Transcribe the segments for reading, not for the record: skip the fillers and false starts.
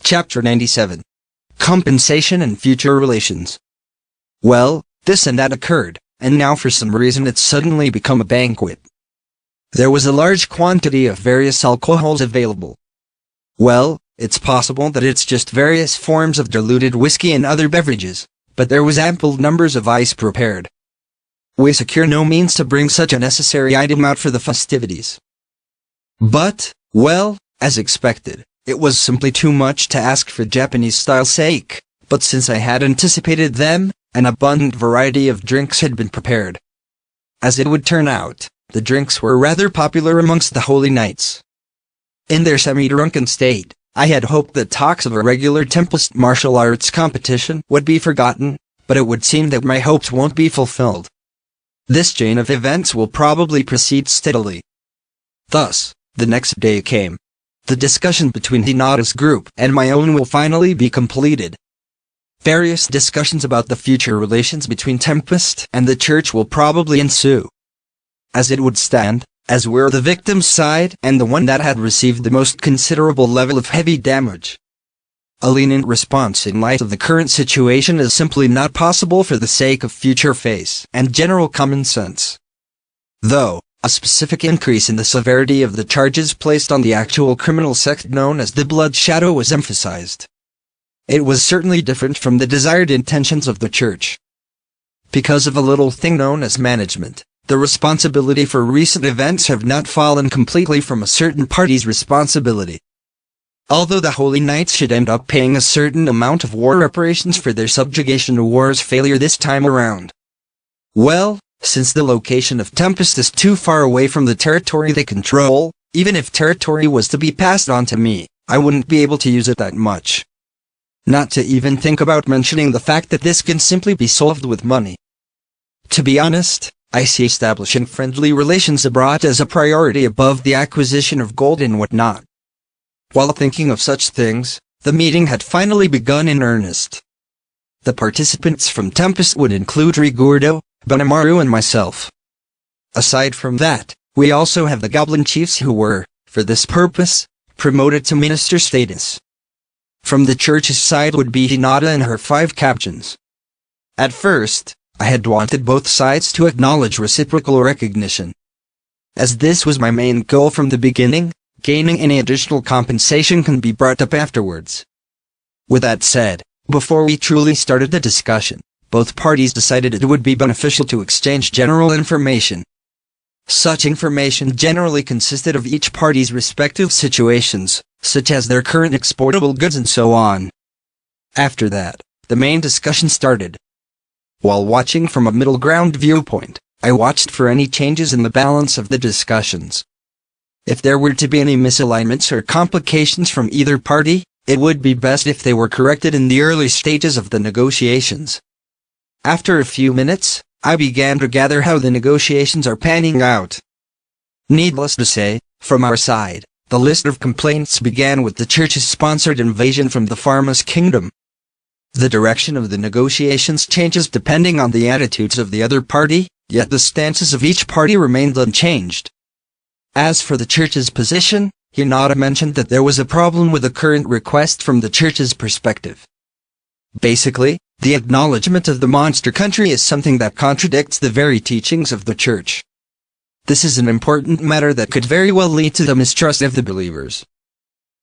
Chapter 97. Compensation and Future Relations. Well, this and that occurred, and now for some reason it's suddenly become a banquet. There was a large quantity of various alcohols available. Well, it's possible that it's just various forms of diluted whiskey and other beverages, but there was ample numbers of ice prepared. We secure no means to bring such a necessary item out for the festivities. But, well, as expected, it was simply too much to ask for Japanese-style sake, but since I had anticipated them, an abundant variety of drinks had been prepared. As it would turn out, the drinks were rather popular amongst the holy knights. In their semi-drunken state, I had hoped that talks of a regular Tempest martial arts competition would be forgotten, but it would seem that my hopes won't be fulfilled. This chain of events will probably proceed steadily. Thus, the next day came. The discussion between Hinata's group and my own will finally be completed. Various discussions about the future relations between Tempest and the church will probably ensue. As it would stand, as we're the victim's side and the one that had received the most considerable level of heavy damage, a lenient response in light of the current situation is simply not possible for the sake of future faith and general common sense. Though, a specific increase in the severity of the charges placed on the actual criminal sect known as the Blood Shadow was emphasized. It was certainly different from the desired intentions of the church. Because of a little thing known as management, the responsibility for recent events have not fallen completely from a certain party's responsibility. Although the Holy Knights should end up paying a certain amount of war reparations for their subjugation war's failure this time around. Well, since the location of Tempest is too far away from the territory they control, even if territory was to be passed on to me, I wouldn't be able to use it that much. Not to even think about mentioning the fact that this can simply be solved with money. To be honest, I see establishing friendly relations abroad as a priority above the acquisition of gold and whatnot. While thinking of such things, the meeting had finally begun in earnest. The participants from Tempest would include Rigurdo, Banamaru and myself. Aside from that, we also have the goblin chiefs who were, for this purpose, promoted to minister status. From the church's side would be Hinata and her 5 captains. At first, I had wanted both sides to acknowledge reciprocal recognition. As this was my main goal from the beginning, gaining any additional compensation can be brought up afterwards. With that said, before we truly started the discussion, both parties decided it would be beneficial to exchange general information. Such information generally consisted of each party's respective situations, such as their current exportable goods and so on. After that, the main discussion started. While watching from a middle ground viewpoint, I watched for any changes in the balance of the discussions. If there were to be any misalignments or complications from either party, it would be best if they were corrected in the early stages of the negotiations. After a few minutes, I began to gather how the negotiations are panning out. Needless to say, from our side, the list of complaints began with the church's sponsored invasion from the Pharma's kingdom. The direction of the negotiations changes depending on the attitudes of the other party, yet the stances of each party remained unchanged. As for the church's position, Hinata mentioned that there was a problem with the current request from the church's perspective. Basically, the acknowledgement of the monster country is something that contradicts the very teachings of the church. This is an important matter that could very well lead to the mistrust of the believers.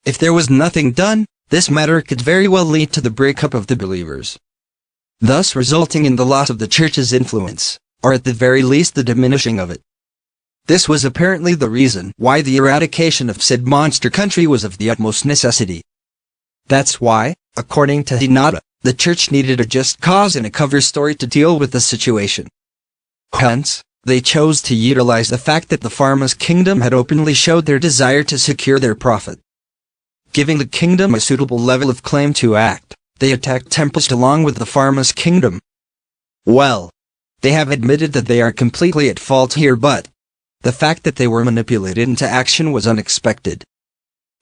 If there was nothing done, this matter could very well lead to the breakup of the believers, thus resulting in the loss of the church's influence, or at the very least the diminishing of it. This was apparently the reason why the eradication of said monster country was of the utmost necessity. That's why, according to Hinata, the church needed a just cause and a cover story to deal with the situation. Hence, they chose to utilize the fact that the Pharma's kingdom had openly showed their desire to secure their profit. Giving the kingdom a suitable level of claim to act, they attacked Tempest along with the Pharma's kingdom. Well, they have admitted that they are completely at fault here, but the fact that they were manipulated into action was unexpected.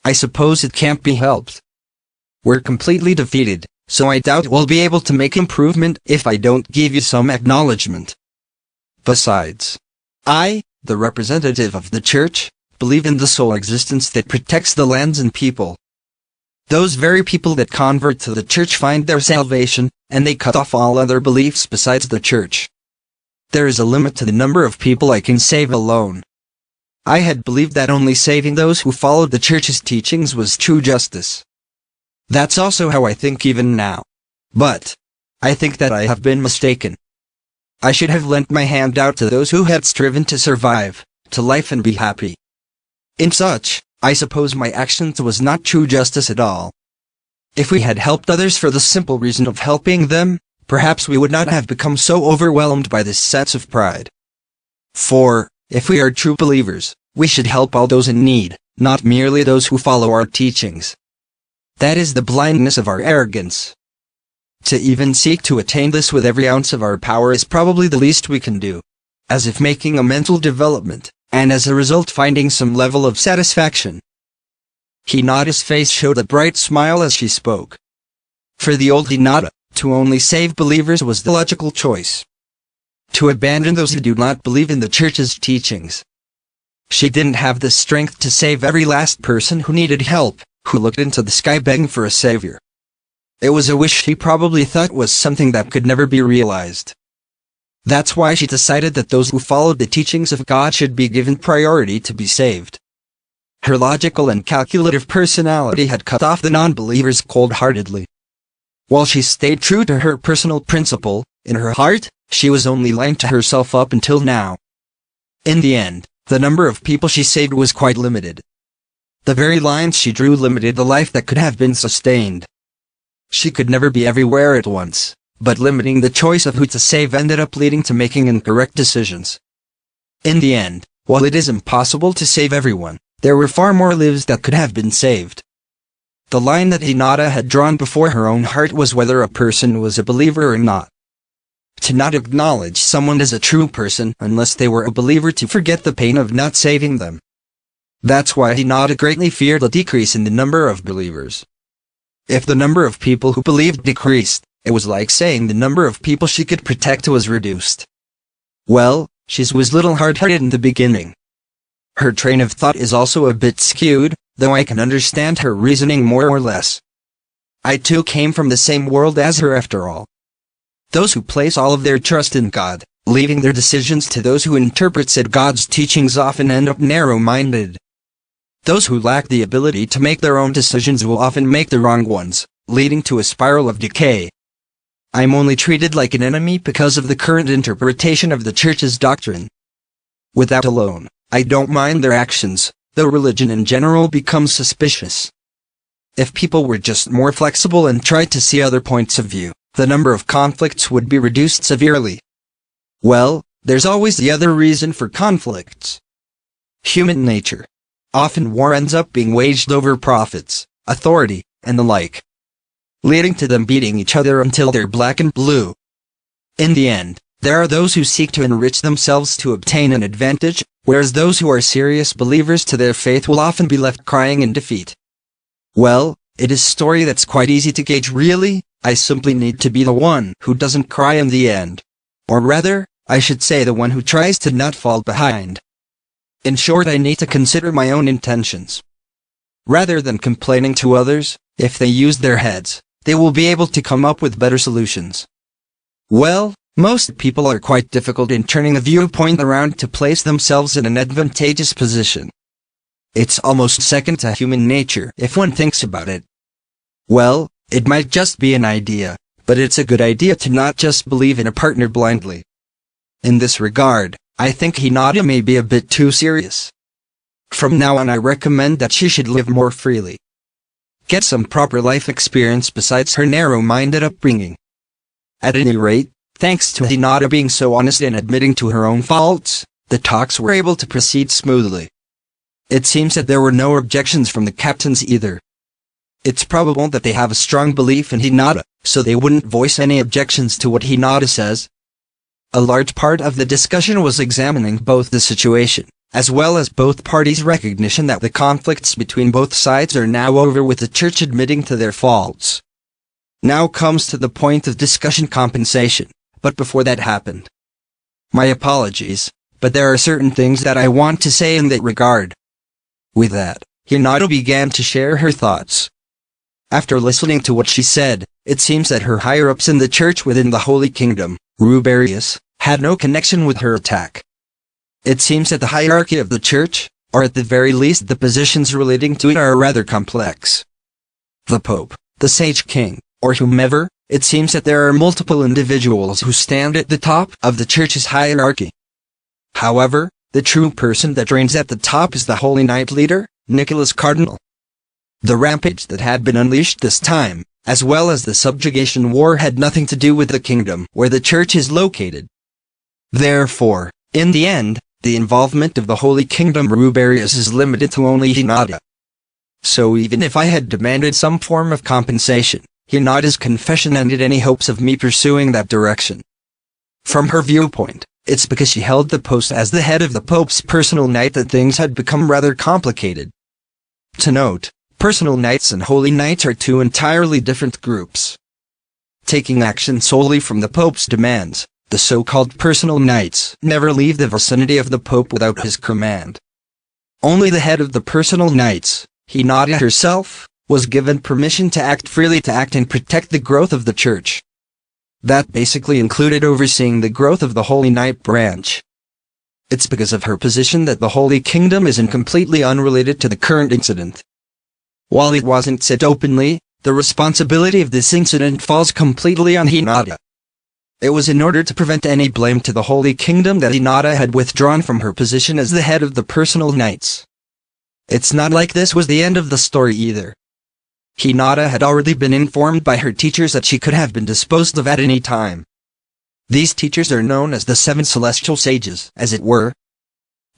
I suppose it can't be helped. We're completely defeated, so I doubt we'll be able to make improvement if I don't give you some acknowledgement. Besides, I, the representative of the church, believe in the sole existence that protects the lands and people. Those very people that convert to the church find their salvation, and they cut off all other beliefs besides the church. There is a limit to the number of people I can save alone. I had believed that only saving those who followed the church's teachings was true justice. That's also how I think even now. But I think that I have been mistaken. I should have lent my hand out to those who had striven to survive, to life and be happy. In such, I suppose my actions was not true justice at all. If we had helped others for the simple reason of helping them, perhaps we would not have become so overwhelmed by this sense of pride. For, if we are true believers, we should help all those in need, not merely those who follow our teachings. That is the blindness of our arrogance. To even seek to attain this with every ounce of our power is probably the least we can do. As if making a mental development, and as a result finding some level of satisfaction. Hinata's face showed a bright smile as she spoke. For the old Hinata, to only save believers was the logical choice. To abandon those who do not believe in the church's teachings. She didn't have the strength to save every last person who needed help, who looked into the sky begging for a savior. It was a wish she probably thought was something that could never be realized. That's why she decided that those who followed the teachings of God should be given priority to be saved. Her logical and calculative personality had cut off the non-believers cold-heartedly. While she stayed true to her personal principle, in her heart, she was only lying to herself up until now. In the end, the number of people she saved was quite limited. The very lines she drew limited the life that could have been sustained. She could never be everywhere at once, but limiting the choice of who to save ended up leading to making incorrect decisions. In the end, while it is impossible to save everyone, there were far more lives that could have been saved. The line that Hinata had drawn before her own heart was whether a person was a believer or not. To not acknowledge someone as a true person unless they were a believer, to forget the pain of not saving them. That's why Hinata greatly feared a decrease in the number of believers. If the number of people who believed decreased, it was like saying the number of people she could protect was reduced. Well, she was little hard-hearted in the beginning. Her train of thought is also a bit skewed, though I can understand her reasoning more or less. I too came from the same world as her after all. Those who place all of their trust in God, leaving their decisions to those who interpret said God's teachings, often end up narrow-minded. Those who lack the ability to make their own decisions will often make the wrong ones, leading to a spiral of decay. I'm only treated like an enemy because of the current interpretation of the church's doctrine. With that alone, I don't mind their actions, though religion in general becomes suspicious. If people were just more flexible and tried to see other points of view, the number of conflicts would be reduced severely. Well, there's always the other reason for conflicts. Human nature. Often war ends up being waged over profits, authority, and the like, leading to them beating each other until they're black and blue. In the end, there are those who seek to enrich themselves to obtain an advantage, whereas those who are serious believers to their faith will often be left crying in defeat. Well, it is a story that's quite easy to gauge really. I simply need to be the one who doesn't cry in the end. Or rather, I should say the one who tries to not fall behind. In short, I need to consider my own intentions. Rather than complaining to others, if they use their heads, they will be able to come up with better solutions. Well, most people are quite difficult in turning the viewpoint around to place themselves in an advantageous position. It's almost second to human nature if one thinks about it. Well, it might just be an idea, but it's a good idea to not just believe in a partner blindly. In this regard, I think Hinata may be a bit too serious. From now on, I recommend that she should live more freely. Get some proper life experience besides her narrow-minded upbringing. At any rate, thanks to Hinata being so honest and admitting to her own faults, the talks were able to proceed smoothly. It seems that there were no objections from the captains either. It's probable that they have a strong belief in Hinata, so they wouldn't voice any objections to what Hinata says. A large part of the discussion was examining both the situation, as well as both parties' recognition that the conflicts between both sides are now over, with the church admitting to their faults. Now comes to the point of discussion: compensation, but before that happened. My apologies, but there are certain things that I want to say in that regard. With that, Hinata began to share her thoughts. After listening to what she said, it seems that her higher-ups in the church within the Holy Kingdom, Rubarius, had no connection with her attack. It seems that the hierarchy of the church, or at the very least the positions relating to it, are rather complex. The Pope, the Sage King, or whomever, it seems that there are multiple individuals who stand at the top of the church's hierarchy. However, the true person that reigns at the top is the Holy Knight leader, Nicholas Cardinal. The rampage that had been unleashed this time, as well as the subjugation war, had nothing to do with the kingdom where the church is located. Therefore, in the end, the involvement of the Holy Kingdom Rubarius is limited to only Hinata. So even if I had demanded some form of compensation, Hinata's confession ended any hopes of me pursuing that direction. From her viewpoint, it's because she held the post as the head of the Pope's personal knight that things had become rather complicated. To note, personal knights and holy knights are two entirely different groups. Taking action solely from the Pope's demands, the so-called personal knights never leave the vicinity of the Pope without his command. Only the head of the personal knights, Hinata herself, was given permission to act freely, to act and protect the growth of the church. That basically included overseeing the growth of the Holy Knight branch. It's because of her position that the Holy Kingdom isn't completely unrelated to the current incident. While it wasn't said openly, the responsibility of this incident falls completely on Hinata. It was in order to prevent any blame to the Holy Kingdom that Hinata had withdrawn from her position as the head of the personal knights. It's not like this was the end of the story either. Hinata had already been informed by her teachers that she could have been disposed of at any time. These teachers are known as the Seven Celestial Sages, as it were.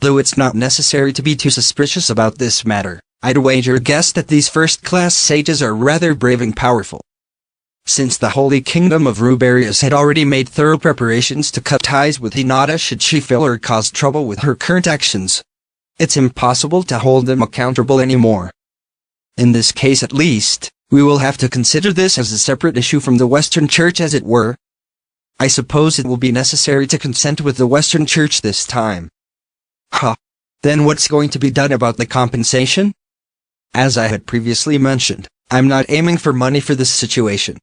Though it's not necessary to be too suspicious about this matter, I'd wager a guess that these first-class sages are rather brave and powerful. Since the Holy Kingdom of Rubarius had already made thorough preparations to cut ties with Hinata should she fail or cause trouble with her current actions, it's impossible to hold them accountable anymore. In this case at least, we will have to consider this as a separate issue from the Western Church, as it were. I suppose it will be necessary to consent with the Western Church this time. Then what's going to be done about the compensation? As I had previously mentioned, I'm not aiming for money for this situation.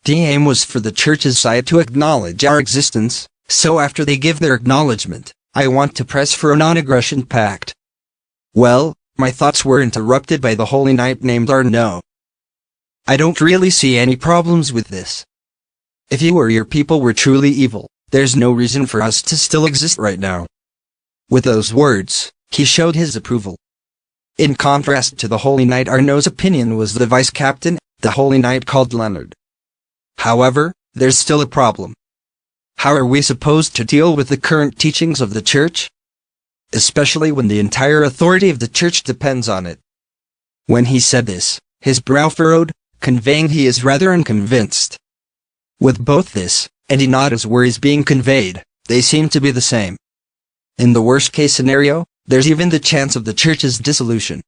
The aim was for the Church's side to acknowledge our existence, so after they give their acknowledgement, I want to press for a non-aggression pact. Well, my thoughts were interrupted by the Holy Knight named Arno. I don't really see any problems with this. If you or your people were truly evil, there's no reason for us to still exist right now. With those words, he showed his approval. In contrast to the Holy Knight, Arno's opinion was the vice captain, the Holy Knight called Leonard. However, there's still a problem. How are we supposed to deal with the current teachings of the Church? Especially when the entire authority of the Church depends on it. When he said this, his brow furrowed, conveying he is rather unconvinced. With both this, and Hinata's worries being conveyed, they seem to be the same. In the worst-case scenario, there's even the chance of the Church's dissolution.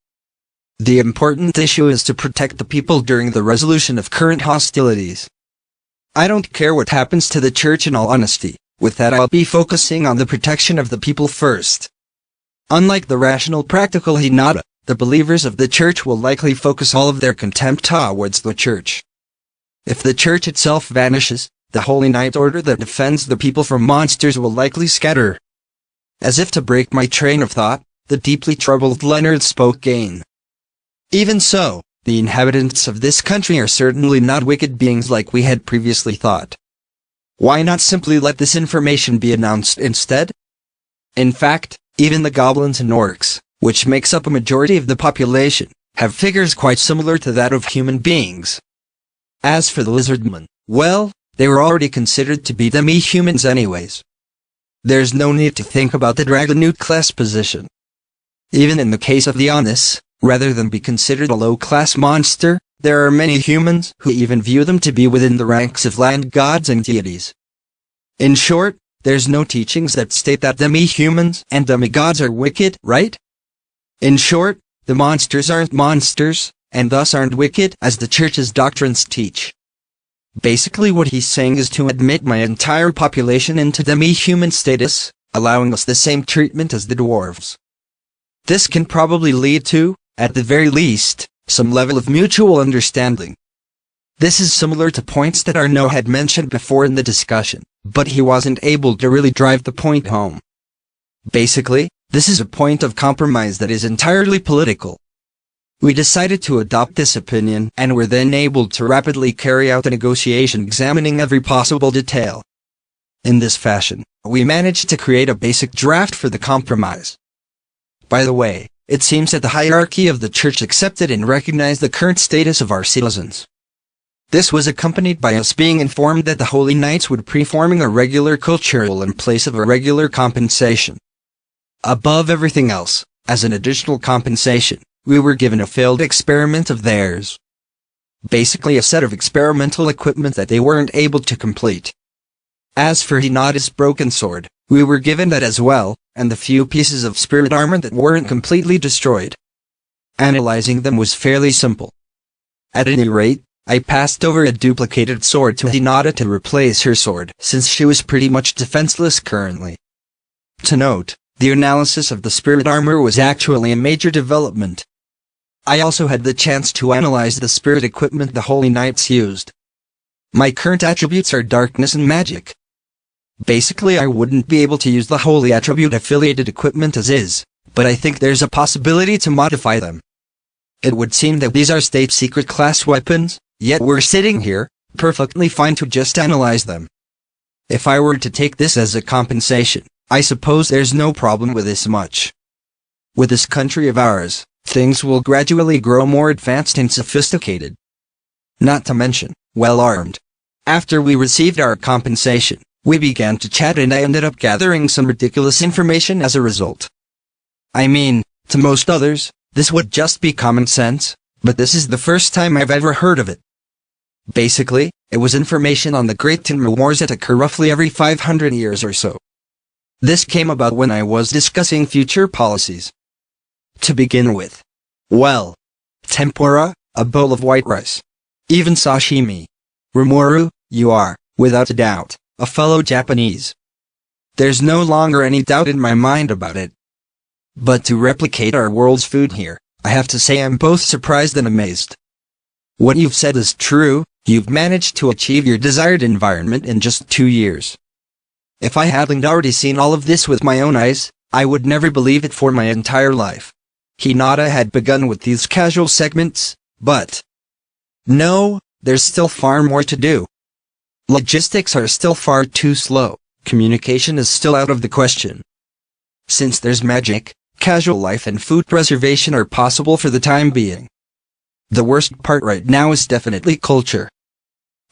The important issue is to protect the people during the resolution of current hostilities. I don't care what happens to the Church, in all honesty. With that, I'll be focusing on the protection of the people first. Unlike the rational, practical Hinata, the believers of the Church will likely focus all of their contempt towards the Church. If the Church itself vanishes, the Holy Knight order that defends the people from monsters will likely scatter. As if to break my train of thought, the deeply troubled Leonard spoke again. Even so, the inhabitants of this country are certainly not wicked beings like we had previously thought. Why not simply let this information be announced instead? In fact, even the goblins and orcs, which makes up a majority of the population, have figures quite similar to that of human beings. As for the lizardmen, well, they were already considered to be demi-humans anyways. There's no need to think about the Dragonute class position. Even in the case of the Honest, rather than be considered a low-class monster, there are many humans who even view them to be within the ranks of land gods and deities. In short, there's no teachings that state that demi-humans and demigods are wicked, right? In short, the monsters aren't monsters, and thus aren't wicked as the Church's doctrines teach. Basically what he's saying is to admit my entire population into demi-human status, allowing us the same treatment as the dwarves. This can probably lead to, at the very least, some level of mutual understanding. This is similar to points that Arno had mentioned before in the discussion, but he wasn't able to really drive the point home. Basically, this is a point of compromise that is entirely political. We decided to adopt this opinion and were then able to rapidly carry out the negotiation, examining every possible detail. In this fashion, we managed to create a basic draft for the compromise. By the way, it seems that the hierarchy of the church accepted and recognized the current status of our citizens. This was accompanied by us being informed that the Holy Knights would be performing a regular cultural in place of a regular compensation. Above everything else, as an additional compensation, we were given a failed experiment of theirs. Basically a set of experimental equipment that they weren't able to complete. As for Hinata's broken sword, we were given that as well, and the few pieces of spirit armor that weren't completely destroyed. Analyzing them was fairly simple. At any rate, I passed over a duplicated sword to Hinata to replace her sword, since she was pretty much defenseless currently. To note, the analysis of the spirit armor was actually a major development. I also had the chance to analyze the spirit equipment the Holy Knights used. My current attributes are darkness and magic. Basically, I wouldn't be able to use the holy attribute affiliated equipment as is, but I think there's a possibility to modify them. It would seem that these are state secret class weapons, yet we're sitting here, perfectly fine to just analyze them. If I were to take this as a compensation, I suppose there's no problem with this much. With this country of ours, things will gradually grow more advanced and sophisticated. Not to mention, well-armed. After we received our compensation, we began to chat and I ended up gathering some ridiculous information as a result. I mean, to most others, this would just be common sense, but this is the first time I've ever heard of it. Basically, it was information on the Great Tenmu Wars that occur roughly every 500 years or so. This came about when I was discussing future policies. To begin with, well, tempura, a bowl of white rice. Even sashimi. Rimuru, you are, without a doubt, a fellow Japanese. There's no longer any doubt in my mind about it. But to replicate our world's food here, I have to say I'm both surprised and amazed. What you've said is true, you've managed to achieve your desired environment in just 2 years. If I hadn't already seen all of this with my own eyes, I would never believe it for my entire life. Hinata had begun with these casual segments, but no, there's still far more to do. Logistics are still far too slow, communication is still out of the question. Since there's magic, casual life and food preservation are possible for the time being. The worst part right now is definitely culture.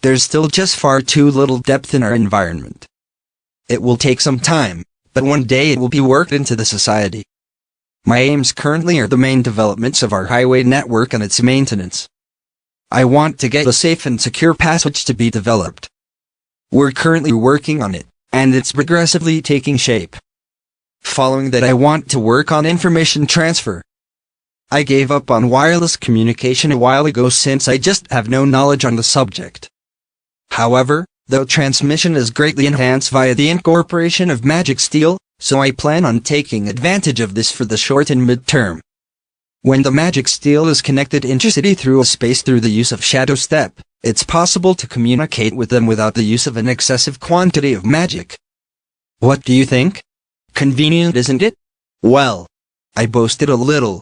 There's still just far too little depth in our environment. It will take some time, but one day it will be worked into the society. My aims currently are the main developments of our highway network and its maintenance. I want to get a safe and secure passage to be developed. We're currently working on it, and it's progressively taking shape. Following that, I want to work on information transfer. I gave up on wireless communication a while ago since I just have no knowledge on the subject. However, though transmission is greatly enhanced via the incorporation of magic steel, so I plan on taking advantage of this for the short and mid-term. When the magic steel is connected intercity through a space through the use of shadow step, it's possible to communicate with them without the use of an excessive quantity of magic. What do you think? Convenient, isn't it? Well, I boasted a little.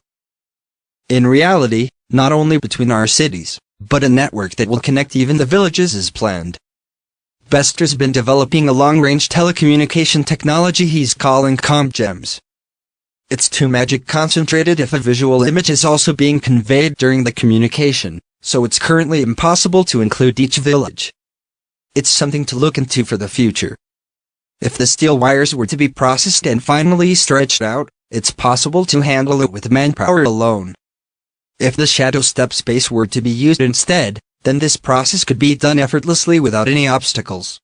In reality, not only between our cities, but a network that will connect even the villages is planned. Bester's been developing a long-range telecommunication technology he's calling ComGems. It's too magic concentrated if a visual image is also being conveyed during the communication, so it's currently impossible to include each village. It's something to look into for the future. If the steel wires were to be processed and finally stretched out, it's possible to handle it with manpower alone. If the shadow step space were to be used instead, then this process could be done effortlessly without any obstacles.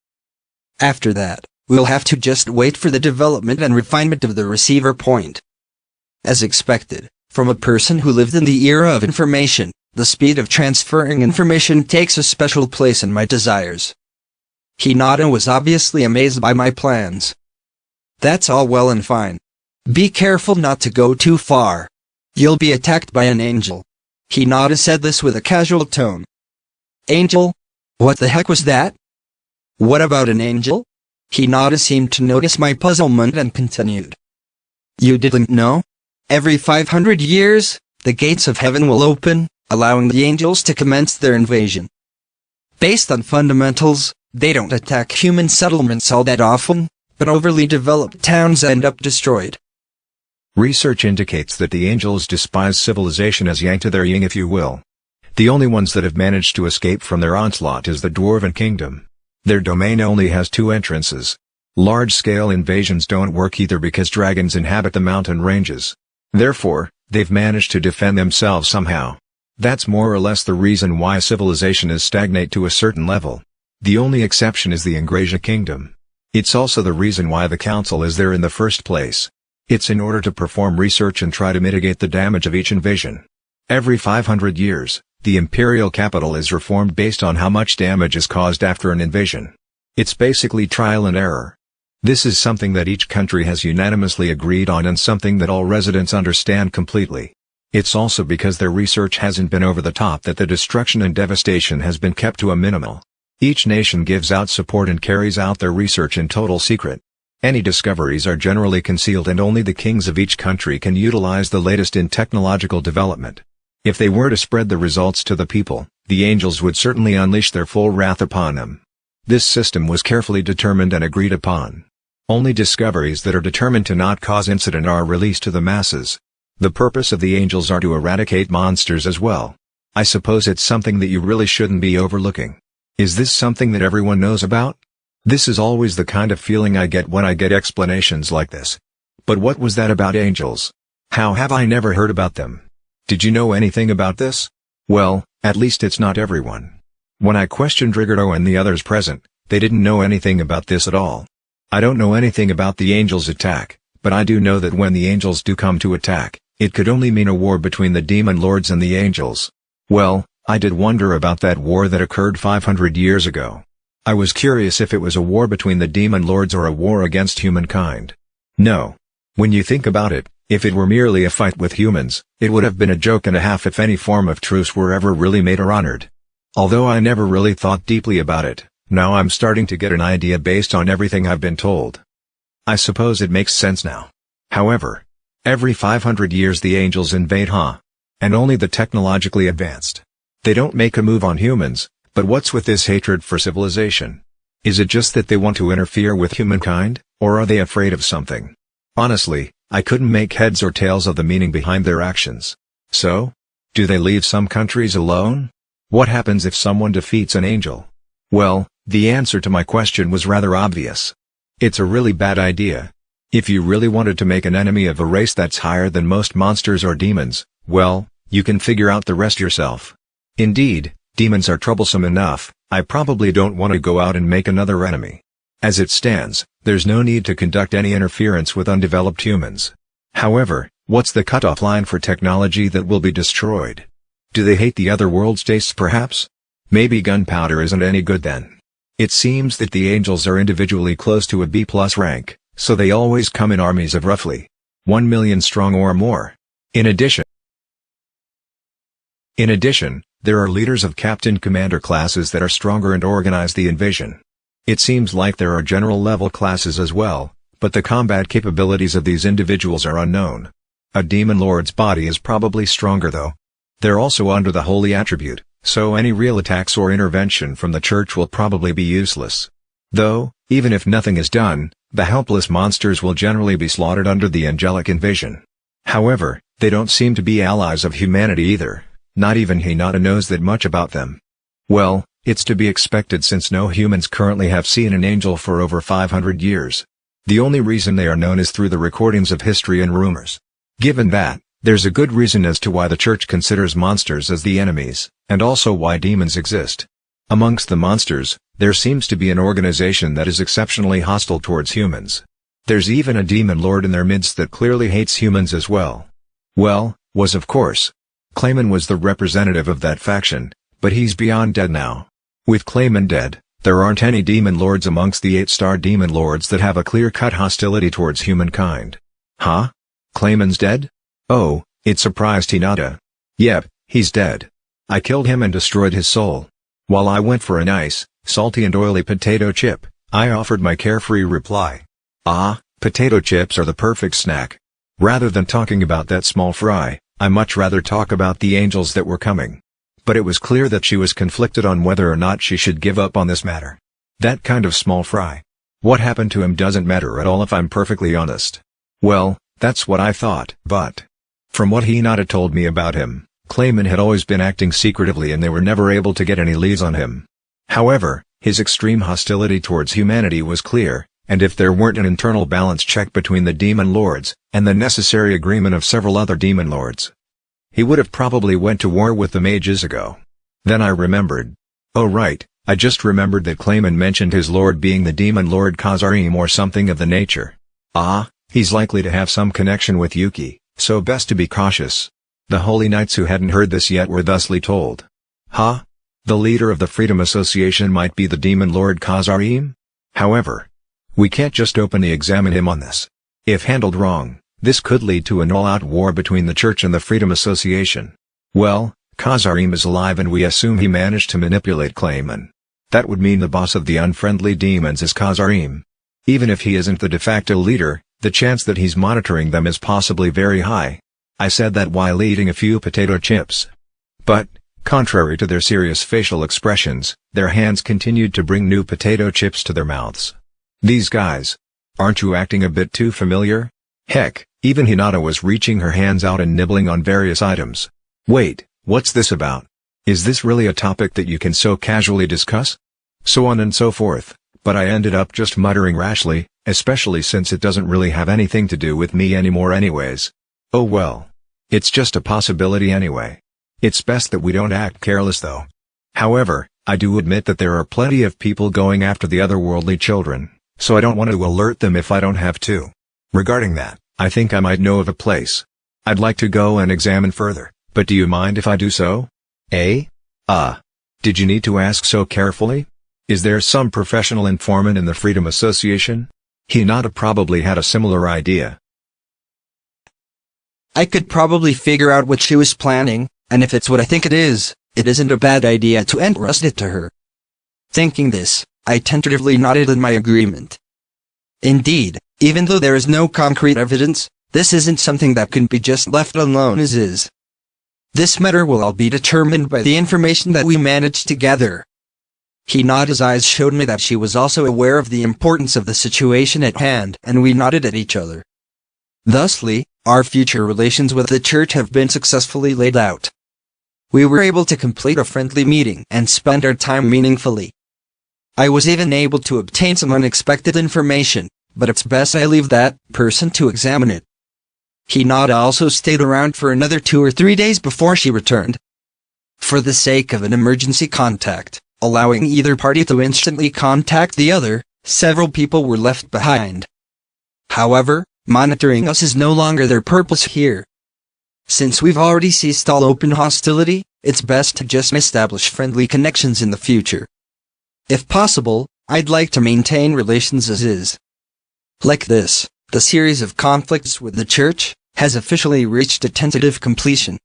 After that, we'll have to just wait for the development and refinement of the receiver point. As expected, from a person who lived in the era of information, the speed of transferring information takes a special place in my desires. Hinata was obviously amazed by my plans. That's all well and fine. Be careful not to go too far. You'll be attacked by an angel. Hinata said this with a casual tone. Angel? What the heck was that? What about an angel? Hinata seemed to notice my puzzlement and continued. You didn't know? Every 500 years, the gates of heaven will open, allowing the angels to commence their invasion. Based on fundamentals, they don't attack human settlements all that often, but overly developed towns end up destroyed. Research indicates that the angels despise civilization as yang to their yin, if you will. The only ones that have managed to escape from their onslaught is the Dwarven Kingdom. Their domain only has 2 entrances. Large-scale invasions don't work either because dragons inhabit the mountain ranges. Therefore, they've managed to defend themselves somehow. That's more or less the reason why civilization is stagnate to a certain level. The only exception is the Ingrasia Kingdom. It's also the reason why the Council is there in the first place. It's in order to perform research and try to mitigate the damage of each invasion. Every 500 years, the imperial capital is reformed based on how much damage is caused after an invasion. It's basically trial and error. This is something that each country has unanimously agreed on and something that all residents understand completely. It's also because their research hasn't been over the top that the destruction and devastation has been kept to a minimal. Each nation gives out support and carries out their research in total secret. Any discoveries are generally concealed and only the kings of each country can utilize the latest in technological development. If they were to spread the results to the people, the angels would certainly unleash their full wrath upon them. This system was carefully determined and agreed upon. Only discoveries that are determined to not cause incident are released to the masses. The purpose of the angels are to eradicate monsters as well. I suppose it's something that you really shouldn't be overlooking. Is this something that everyone knows about? This is always the kind of feeling I get when I get explanations like this. But what was that about angels? How have I never heard about them? Did you know anything about this? Well, at least it's not everyone. When I questioned Rigardo and the others present, they didn't know anything about this at all. I don't know anything about the angels' attack, but I do know that when the angels do come to attack, it could only mean a war between the demon lords and the angels. Well, I did wonder about that war that occurred 500 years ago. I was curious if it was a war between the demon lords or a war against humankind. No. When you think about it, if it were merely a fight with humans, it would have been a joke and a half if any form of truce were ever really made or honored. Although I never really thought deeply about it, now I'm starting to get an idea based on everything I've been told. I suppose it makes sense now. However, every 500 years the angels invade, huh? And only the technologically advanced. They don't make a move on humans, but what's with this hatred for civilization? Is it just that they want to interfere with humankind, or are they afraid of something? Honestly, I couldn't make heads or tails of the meaning behind their actions. So? Do they leave some countries alone? What happens if someone defeats an angel? Well, the answer to my question was rather obvious. It's a really bad idea. If you really wanted to make an enemy of a race that's higher than most monsters or demons, well, you can figure out the rest yourself. Indeed, demons are troublesome enough, I probably don't want to go out and make another enemy. As it stands, there's no need to conduct any interference with undeveloped humans. However, what's the cutoff line for technology that will be destroyed? Do they hate the other world's tastes perhaps? Maybe gunpowder isn't any good then. It seems that the angels are individually close to a B+ rank, so they always come in armies of roughly 1 million strong or more. In addition, there are leaders of captain-commander classes that are stronger and organize the invasion. It seems like there are general-level classes as well, but the combat capabilities of these individuals are unknown. A demon lord's body is probably stronger though. They're also under the holy attribute, so any real attacks or intervention from the church will probably be useless. Though, even if nothing is done, the helpless monsters will generally be slaughtered under the angelic invasion. However, they don't seem to be allies of humanity either. Not even Hinata knows that much about them. Well, it's to be expected since no humans currently have seen an angel for over 500 years. The only reason they are known is through the recordings of history and rumors. Given that, there's a good reason as to why the church considers monsters as the enemies, and also why demons exist. Amongst the monsters, there seems to be an organization that is exceptionally hostile towards humans. There's even a demon lord in their midst that clearly hates humans as well. Well, was of course. Clayman was the representative of that faction, but he's beyond dead now. With Clayman dead, there aren't any demon lords amongst the 8-star demon lords that have a clear-cut hostility towards humankind. Huh? Clayman's dead? Oh, it surprised Hinata. Yep, He's dead. I killed him and destroyed his soul. While I went for a nice, salty and oily potato chip, I offered my carefree reply. Ah, potato chips are the perfect snack. Rather than talking about that small fry, I much rather talk about the angels that were coming. But it was clear that she was conflicted on whether or not she should give up on this matter. That kind of small fry. What happened to him doesn't matter at all if I'm perfectly honest. Well, that's what I thought. But from what Hinata told me about him, Clayman had always been acting secretively and they were never able to get any leads on him. However, his extreme hostility towards humanity was clear, and if there weren't an internal balance check between the demon lords, and the necessary agreement of several other demon lords, he would have probably went to war with them ages ago. Then I remembered. Oh right, I just remembered that Clayman mentioned his lord being the demon lord Kazarim or something of the nature. Ah, he's likely to have some connection with Yuki, so best to be cautious. The holy knights who hadn't heard this yet were thusly told. Huh? The leader of the Freedom Association might be the demon lord Kazarim? However, we can't just openly examine him on this. If handled wrong, this could lead to an all-out war between the Church and the Freedom Association. Well, Kazarim is alive and we assume he managed to manipulate Clayman. That would mean the boss of the unfriendly demons is Kazarim. Even if he isn't the de facto leader, the chance that he's monitoring them is possibly very high. I said that while eating a few potato chips. But, contrary to their serious facial expressions, their hands continued to bring new potato chips to their mouths. These guys. Aren't you acting a bit too familiar? Heck, even Hinata was reaching her hands out and nibbling on various items. Wait, what's this about? Is this really a topic that you can so casually discuss? So on and so forth, but I ended up just muttering rashly, especially since it doesn't really have anything to do with me anymore anyways. Oh well. It's just a possibility anyway. It's best that we don't act careless though. However, I do admit that there are plenty of people going after the otherworldly children, so I don't want to alert them if I don't have to. Regarding that, I think I might know of a place. I'd like to go and examine further, but do you mind if I do so? Eh? Did you need to ask so carefully? Is there some professional informant in the Freedom Association? Hinata probably had a similar idea. I could probably figure out what she was planning, and if it's what I think it isn't a bad idea to entrust it to her. Thinking this, I tentatively nodded in my agreement. Indeed, even though there is no concrete evidence, this isn't something that can be just left alone as is. This matter will all be determined by the information that we manage to gather. Hinata's eyes showed me that she was also aware of the importance of the situation at hand, and we nodded at each other. Thusly, our future relations with the Church have been successfully laid out. We were able to complete a friendly meeting and spend our time meaningfully. I was even able to obtain some unexpected information, but it's best I leave that person to examine it. Hinata also stayed around for another 2 or 3 days before she returned. For the sake of an emergency contact, allowing either party to instantly contact the other, several people were left behind. However, monitoring us is no longer their purpose here. Since we've already ceased all open hostility, it's best to just establish friendly connections in the future. If possible, I'd like to maintain relations as is. Like this, the series of conflicts with the Church has officially reached a tentative completion.